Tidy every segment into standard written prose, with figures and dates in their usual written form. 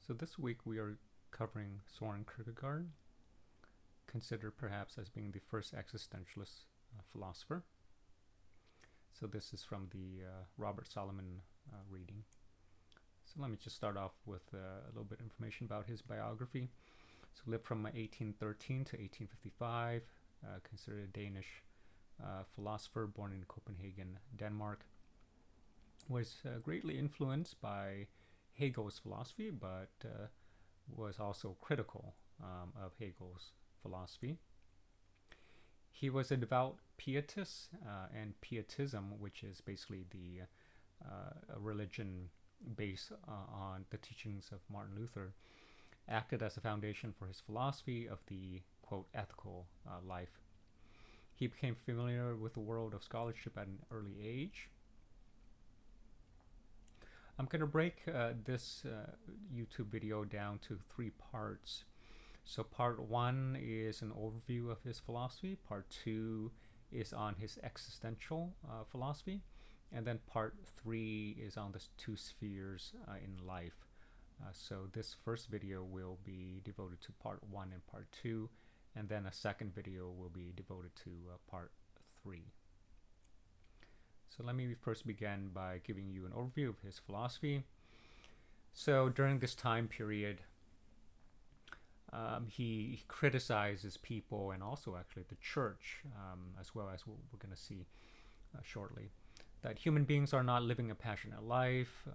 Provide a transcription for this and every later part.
So this week we are covering Soren Kierkegaard, considered perhaps as being the first existentialist philosopher. So this is from the Robert Solomon reading. So let me just start off with a little bit of information about his biography. So lived from 1813 to 1855, considered a Danish philosopher born in Copenhagen, Denmark. Was greatly influenced by Hegel's philosophy, but was also critical of Hegel's philosophy. He was a devout pietist, and pietism, which is basically the a religion based on the teachings of Martin Luther, acted as a foundation for his philosophy of the, quote, ethical life. He became familiar with the world of scholarship at an early age. I'm going to break this YouTube video down to 3 parts. So part 1 is an overview of his philosophy. Part 2 is on his existential philosophy. And then part 3 is on the 2 spheres in life. So this first video will be devoted to part 1 and part 2. And then a second video will be devoted to part 3. So let me first begin by giving you an overview of his philosophy. So during this time period, he criticizes people and also actually the church, as well as what we're going to see shortly, that human beings are not living a passionate life.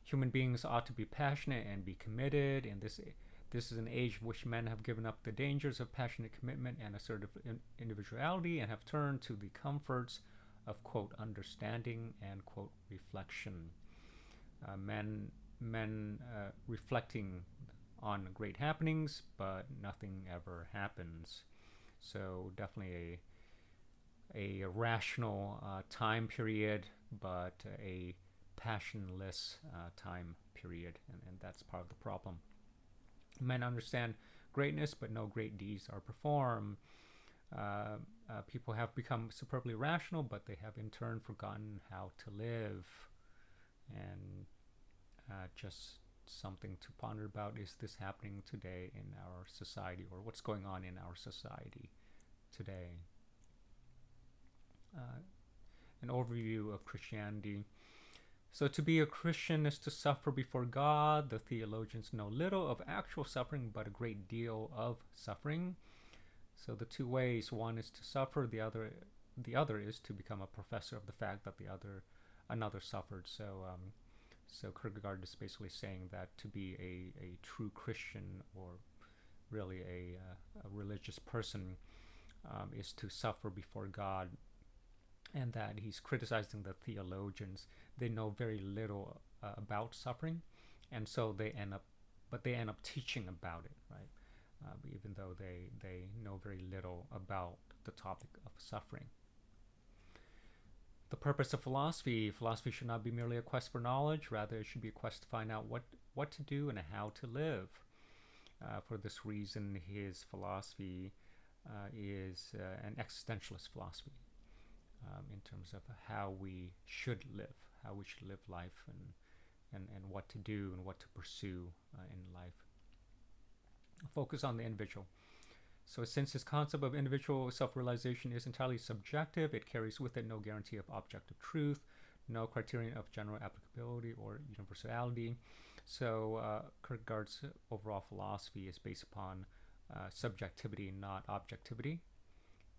Human beings ought to be passionate and be committed, and this is an age in which men have given up the dangers of passionate commitment and assertive individuality and have turned to the comforts of, quote, understanding and, quote, reflection. Men reflecting on great happenings, but nothing ever happens. So definitely a rational time period, but a passionless time period, and that's part of the problem. Men understand greatness, but no great deeds are performed. People have become superbly rational, but they have in turn forgotten how to live. And just something to ponder about, is this happening today in our society, or what's going on in our society today? An overview of Christianity. So to be a Christian is to suffer before God. The theologians know little of actual suffering, but a great deal of suffering. So the 2 ways: one is to suffer, the other is to become a professor of the fact that another suffered. So Kierkegaard is basically saying that to be a true Christian, or really a religious person, is to suffer before God, and that he's criticizing the theologians. They know very little about suffering, and so they end up teaching about it, right? Even though they know very little about the topic of suffering. The purpose of philosophy should not be merely a quest for knowledge. Rather, it should be a quest to find out what to do and how to live. For this reason, his philosophy is an existentialist philosophy, in terms of how we should live life, and what to do and what to pursue in life. Focus on the individual. So since his concept of individual self-realization is entirely subjective, it carries with it no guarantee of objective truth, no criterion of general applicability or universality. So Kierkegaard's overall philosophy is based upon subjectivity, not objectivity,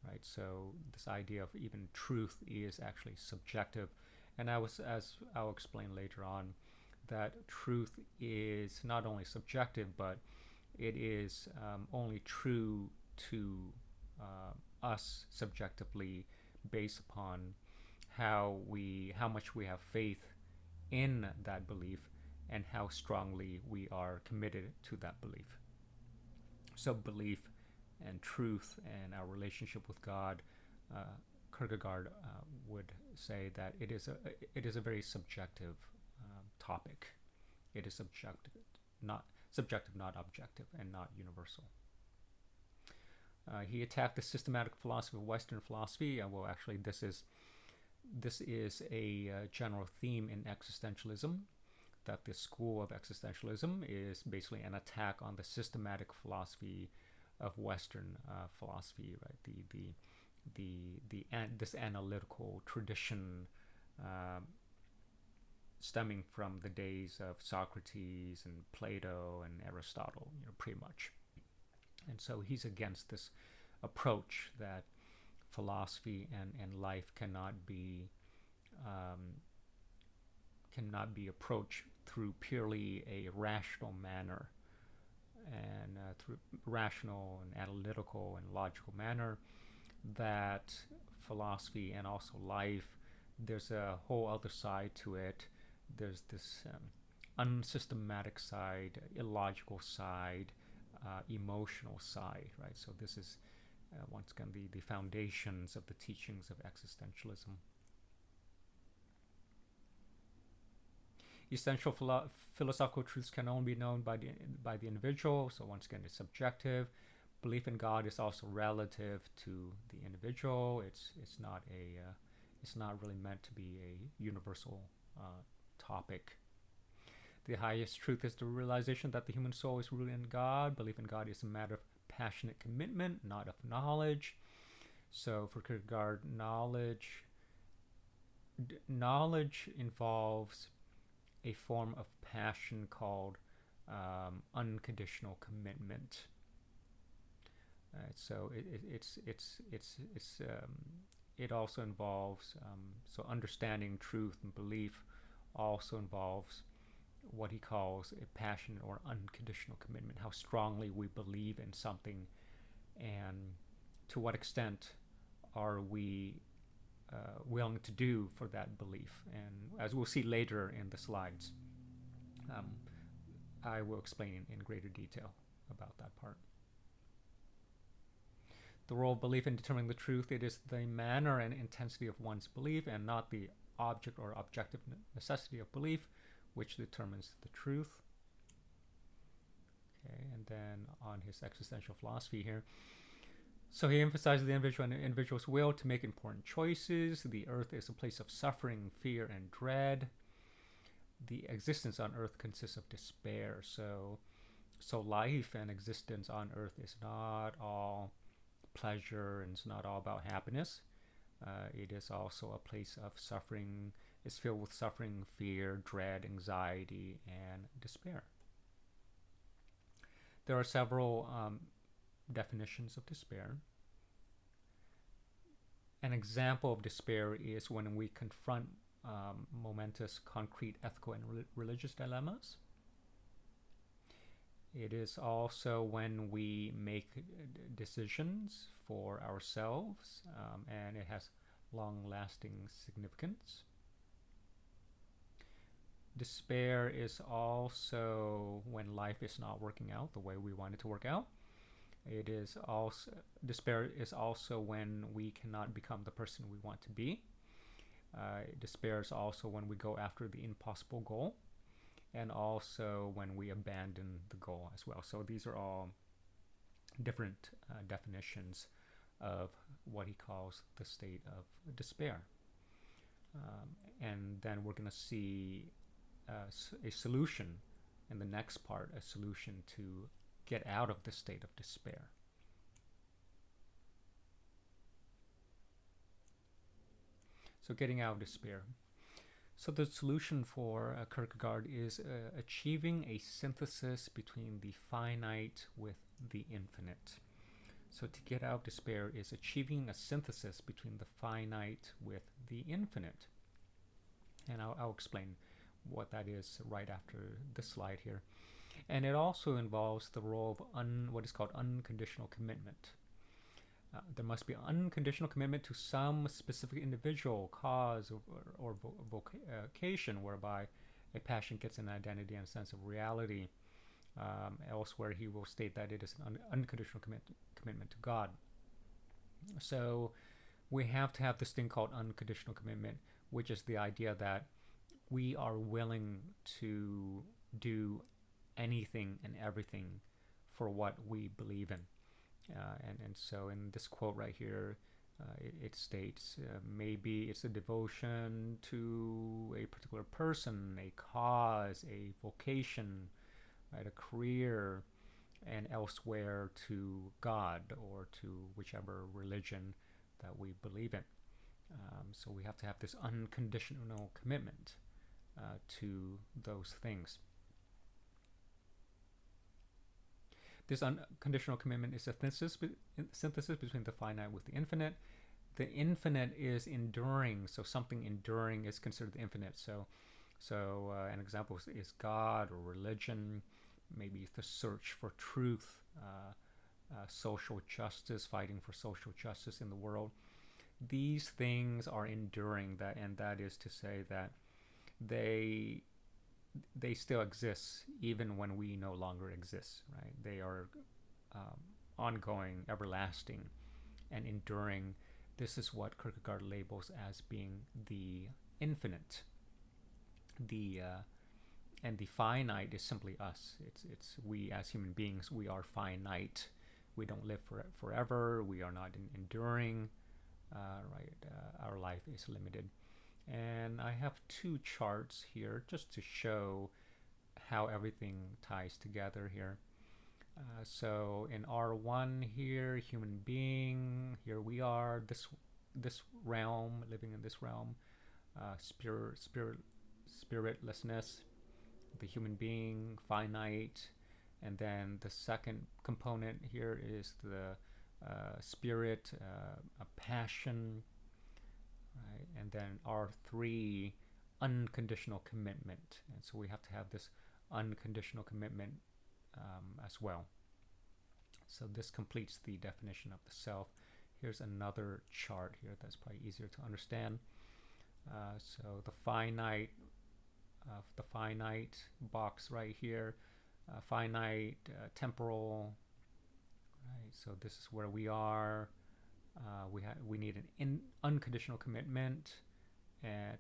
right? So this idea of even truth is actually subjective. And as I'll explain later on, that truth is not only subjective, but it is only true to us subjectively, based upon how much we have faith in that belief and how strongly we are committed to that belief. So belief and truth and our relationship with God, Kierkegaard would say that it is a very subjective topic. It is subjective, not objective, and not universal. He attacked the systematic philosophy of Western philosophy. Well, actually, this is a general theme in existentialism. that this school of existentialism is basically an attack on the systematic philosophy of Western philosophy, right? This analytical tradition stemming from the days of Socrates and Plato and Aristotle, pretty much. And so he's against this approach that philosophy and life cannot be approached through purely a rational manner and through rational and analytical and logical manner. That philosophy and also life, there's a whole other side to it. There's this unsystematic side, illogical side, emotional side, right? So this is once again the foundations of the teachings of existentialism. Essential philosophical truths can only be known by the individual. So once again, it's subjective. Belief in God is also relative to the individual. It's not really meant to be a universal topic. The highest truth is the realization that the human soul is rooted in God. Belief in God is a matter of passionate commitment, not of knowledge. So for Kierkegaard, knowledge involves a form of passion called unconditional commitment. So it also involves so understanding truth and belief also involves what he calls a passion or unconditional commitment, how strongly we believe in something and to what extent are we willing to do for that belief. And as we'll see later in the slides, I will explain in greater detail about that part. The role of belief in determining the truth, it is the manner and intensity of one's belief and not the object or objective necessity of belief which determines the truth. Okay, and then on his existential philosophy here. So he emphasizes the individual and the individual's will to make important choices. The earth is a place of suffering, fear, and dread. The existence on earth consists of despair. So life and existence on earth is not all pleasure and it's not all about happiness. It is also a place of suffering. It's filled with suffering, fear, dread, anxiety, and despair. There are several definitions of despair. An example of despair is when we confront momentous, concrete, ethical, and religious dilemmas. It is also when we make decisions for ourselves, and it has long-lasting significance. Despair is also when life is not working out the way we want it to work out. Despair is also when we cannot become the person we want to be. Despair is also when we go after the impossible goal, and also when we abandon the goal as well. So these are all different definitions of what he calls the state of despair. And then we're going to see a solution in the next part, a solution to get out of the state of despair. So getting out of despair. So the solution for Kierkegaard is achieving a synthesis between the finite with the infinite. So to get out of despair is achieving a synthesis between the finite with the infinite. And I'll explain what that is right after this slide here. And it also involves the role of what is called unconditional commitment. There must be unconditional commitment to some specific individual, cause, or vocation, whereby a passion gets an identity and a sense of reality. Elsewhere, he will state that it is an unconditional commitment to God. So we have to have this thing called unconditional commitment, which is the idea that we are willing to do anything and everything for what we believe in. And so in this quote right here, It states maybe it's a devotion to a particular person, a cause, a vocation, right, a career, and elsewhere to God or to whichever religion that we believe in. So we have to have this unconditional commitment to those things. This unconditional commitment is a synthesis between the finite with the infinite. The infinite is enduring, so something enduring is considered infinite. So an example is God or religion, maybe the search for truth, social justice, fighting for social justice in the world. These things are enduring, and that is to say that they still exist even when we no longer exist, right? They are ongoing, everlasting, and enduring. This is what Kierkegaard labels as being the infinite. And the finite is simply us. It's we as human beings. We are finite. We don't live forever. We are not enduring. Right? Our life is limited. And I have two charts here just to show how everything ties together here. So in R1 here, human being, here we are, this realm, living in this realm, spiritlessness, the human being, finite, and then the second component here is the spirit, a passion, right? And then R3, unconditional commitment. And so we have to have this unconditional commitment as well. So this completes the definition of the self. Here's another chart here that's probably easier to understand. So the finite box right here, finite, temporal, right? So this is where we are. We need an unconditional commitment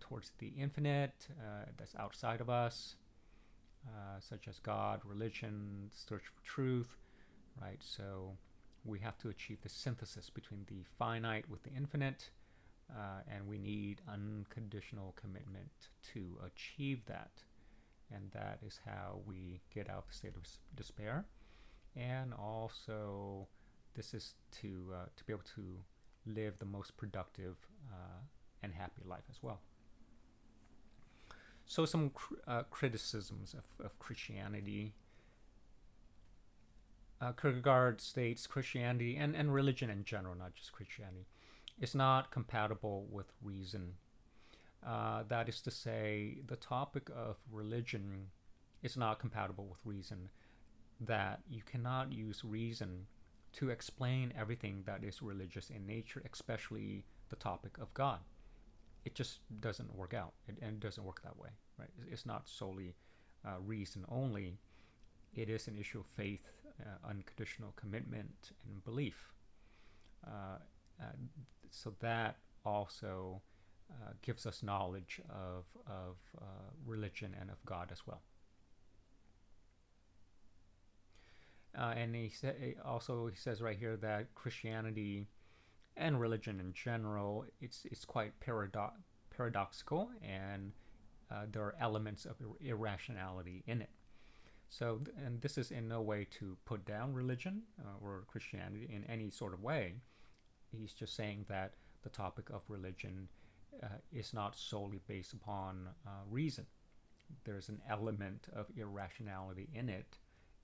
towards the infinite that's outside of us, such as God, religion, search for truth, right? So we have to achieve the synthesis between the finite with the infinite, and we need unconditional commitment to achieve that. And that is how we get out of the state of despair. And also, this is to be able to live the most productive and happy life as well. So some criticisms of Christianity. Kierkegaard states Christianity and religion in general, not just Christianity, is not compatible with reason. That is to say, the topic of religion is not compatible with reason, that you cannot use reason to explain everything that is religious in nature, especially the topic of God. It just doesn't work out, and it doesn't work that way, right? It's not solely reason only. It is an issue of faith, unconditional commitment, and belief. So that also gives us knowledge of religion and of God as well. And he says right here that Christianity and religion in general, it's quite paradoxical, and there are elements of irrationality in it. So, and this is in no way to put down religion or Christianity in any sort of way. He's just saying that the topic of religion is not solely based upon reason. There's an element of irrationality in it,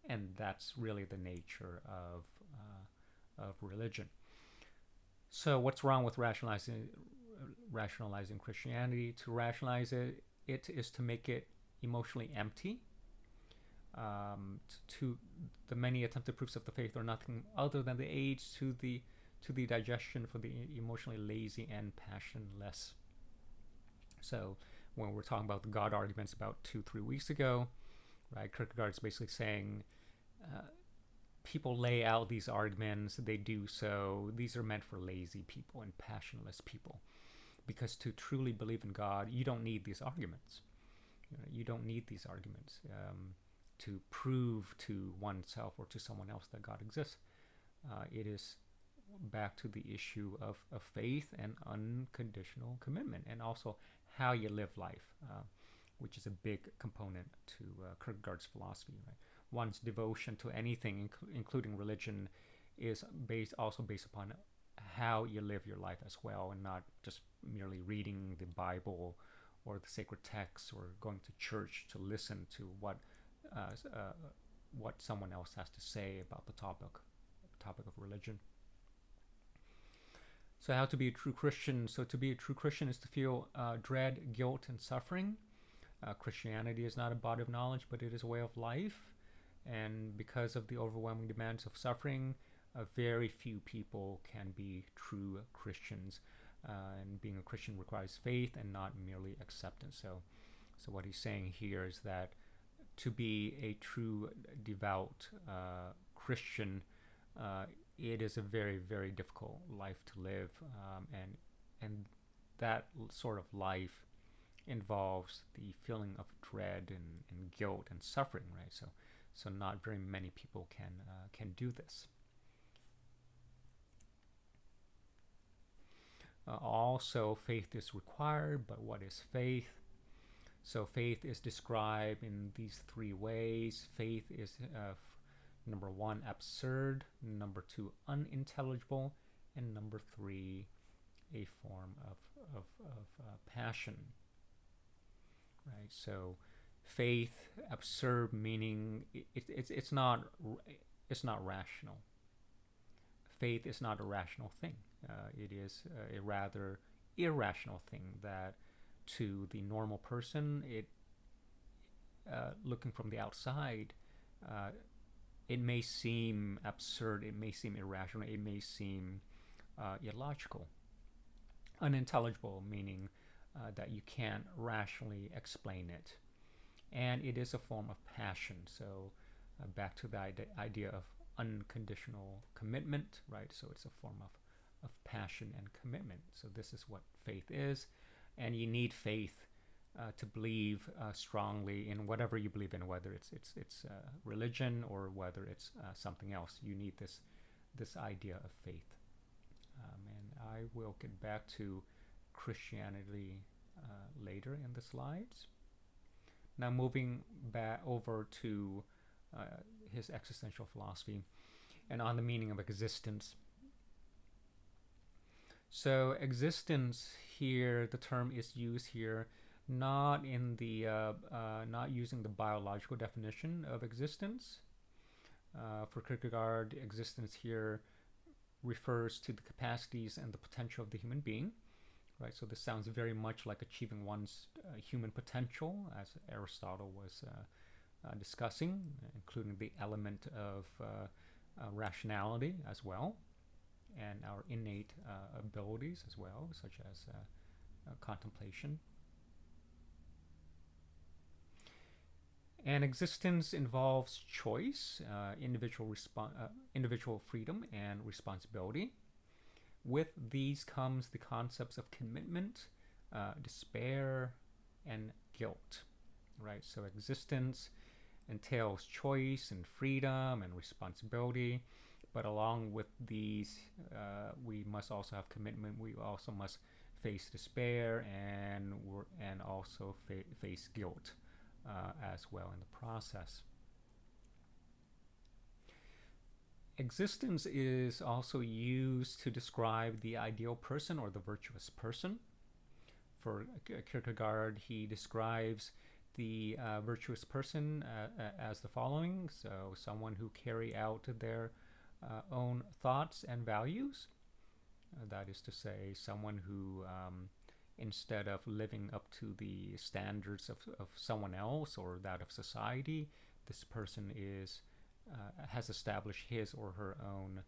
and that's really the nature of religion. So what's wrong with rationalizing Christianity? To rationalize it is to make it emotionally empty. To the many attempted proofs of the faith are nothing other than the aids to the digestion for the emotionally lazy and passionless. So when we're talking about the God arguments about 2-3 weeks ago, right, Kierkegaard is basically saying people lay out these arguments, they do so, these are meant for lazy people and passionless people, because to truly believe in God, you don't need these arguments. You don't need these arguments to prove to oneself or to someone else that God exists. It is back to the issue of faith and unconditional commitment, and also how you live life, which is a big component to Kierkegaard's philosophy. Right? One's devotion to anything, including religion, is also based upon how you live your life as well, and not just merely reading the Bible or the sacred texts or going to church to listen to what someone else has to say about the topic of religion. So how to be a true Christian? So to be a true Christian is to feel dread, guilt, and suffering. Christianity is not a body of knowledge, but it is a way of life. And because of the overwhelming demands of suffering, very few people can be true Christians. And being a Christian requires faith and not merely acceptance. So what he's saying here is that to be a true devout Christian, it is a very, very difficult life to live, and that sort of life involves the feeling of dread and guilt and suffering, right? So not very many people can do this. Also, faith is required, but what is faith? So faith is described in these three ways. Faith is number one, absurd; number two, unintelligible; and number three, a form of passion. Right. So faith, absurd, meaning it's not rational. Faith is not a rational thing. It is a rather irrational thing that, to the normal person, looking from the outside, it may seem absurd, it may seem irrational, it may seem illogical. Unintelligible, meaning that you can't rationally explain it. And it is a form of passion. So back to the idea of unconditional commitment, right? So it's a form of passion and commitment. So this is what faith is. And you need faith to believe strongly in whatever you believe in, whether it's religion or whether it's something else. You need this idea of faith. And I will get back to Christianity later in the slides. Now moving back over to his existential philosophy and on the meaning of existence. So existence here, the term is used here not in the not using the biological definition of existence. For Kierkegaard, existence here refers to the capacities and the potential of the human being, right? So this sounds very much like achieving one's human potential, as Aristotle was discussing, including the element of rationality as well, and our innate abilities as well, such as contemplation. And existence involves choice, individual freedom, and responsibility. With these comes the concepts of commitment, despair, and guilt, right? So existence entails choice and freedom and responsibility, but along with these, we must also have commitment. We also must face despair and also face guilt as well in the process. Existence is also used to describe the ideal person or the virtuous person. For Kierkegaard, he describes the virtuous person as the following. So someone who carry out their own thoughts and values. That is to say, someone who, instead of living up to the standards of someone else or that of society, this person has established his or her own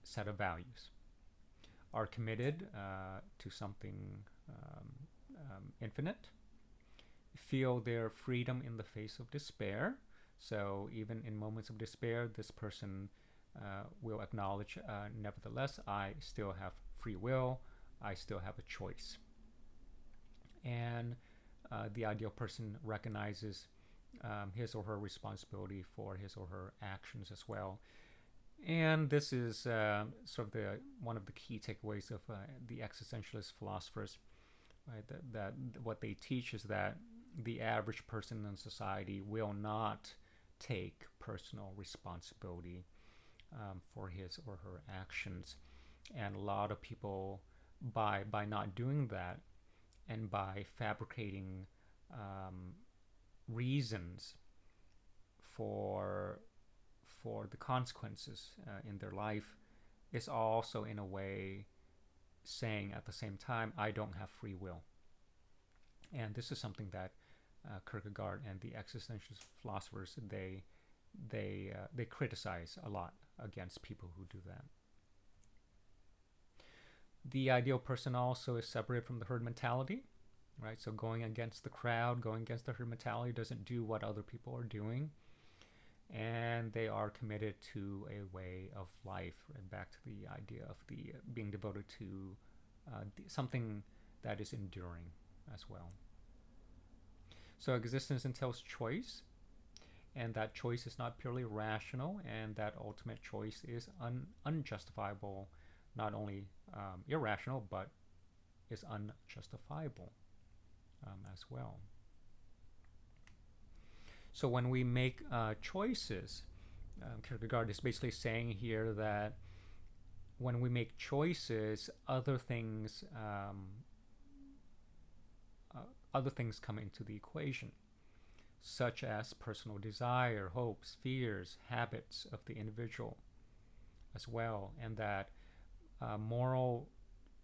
set of values, are committed to something infinite, feel their freedom in the face of despair. So even in moments of despair, this person will acknowledge, nevertheless, I still have free will, I still have a choice. And the ideal person recognizes his or her responsibility for his or her actions as well. And this is sort of the one of the key takeaways of the existentialist philosophers, right? That what they teach is that the average person in society will not take personal responsibility for his or her actions, and a lot of people, by not doing that and by fabricating um, reasons for the consequences in their life, is also in a way saying at the same time, I don't have free will. And this is something that Kierkegaard and the existentialist philosophers they criticize a lot against people who do that. The ideal person also is separated from the herd mentality, right? So going against the crowd, going against the herd mentality doesn't do what other people are doing, and they are committed to a way of life. And back to the idea of the being devoted to something that is enduring as well. So existence entails choice, and that choice is not purely rational, and that ultimate choice is unjustifiable, not only irrational, but is unjustifiable as well. So when we make choices, Kierkegaard is basically saying here that when we make choices, other things come into the equation, such as personal desire, hopes, fears, habits of the individual as well, and that moral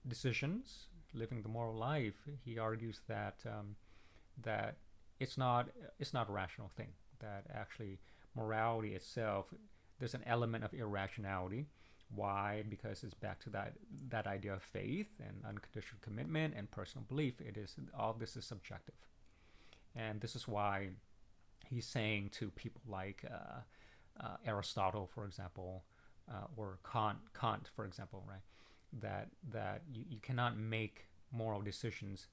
decisions, living the moral life, he argues that that it's not a rational thing. That actually morality itself, there's an element of irrationality. Why? Because it's back to that idea of faith and unconditional commitment and personal belief. It is all this is subjective, and this is why he's saying to people like Aristotle, for example, or Kant, for example, right? That you cannot make moral decisions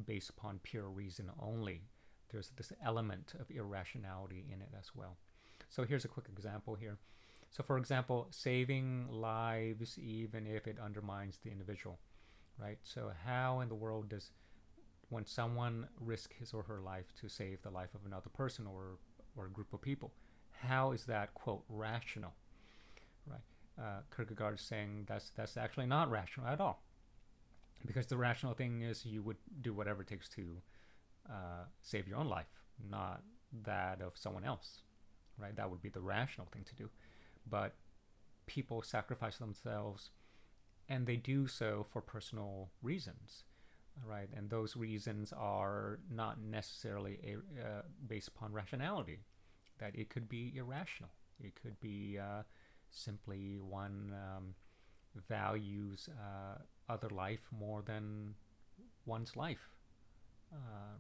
based upon pure reason only. There's this element of irrationality in it as well. So here's a quick example here. So for example, saving lives even if it undermines the individual, right? So how in the world does, when someone risks his or her life to save the life of another person or a group of people, how is that, quote, rational, right? Kierkegaard is saying that's actually not rational at all, because the rational thing is you would do whatever it takes to save your own life, not that of someone else, right? That would be the rational thing to do. But people sacrifice themselves, and they do so for personal reasons, right? And those reasons are not necessarily based upon rationality. That it could be irrational. It could be simply one values other life more than one's life,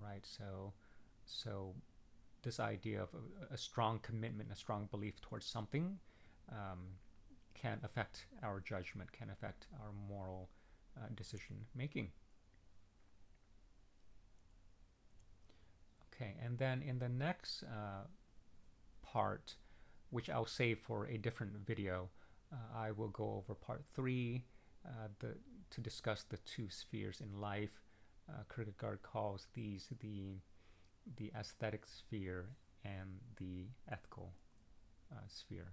right? So this idea of a strong commitment, a strong belief towards something, can affect our judgment, can affect our moral decision making. Okay, and then in the next part, which I'll save for a different video, I will go over part 3 to discuss the two spheres in life. Kierkegaard calls these the aesthetic sphere and the ethical sphere.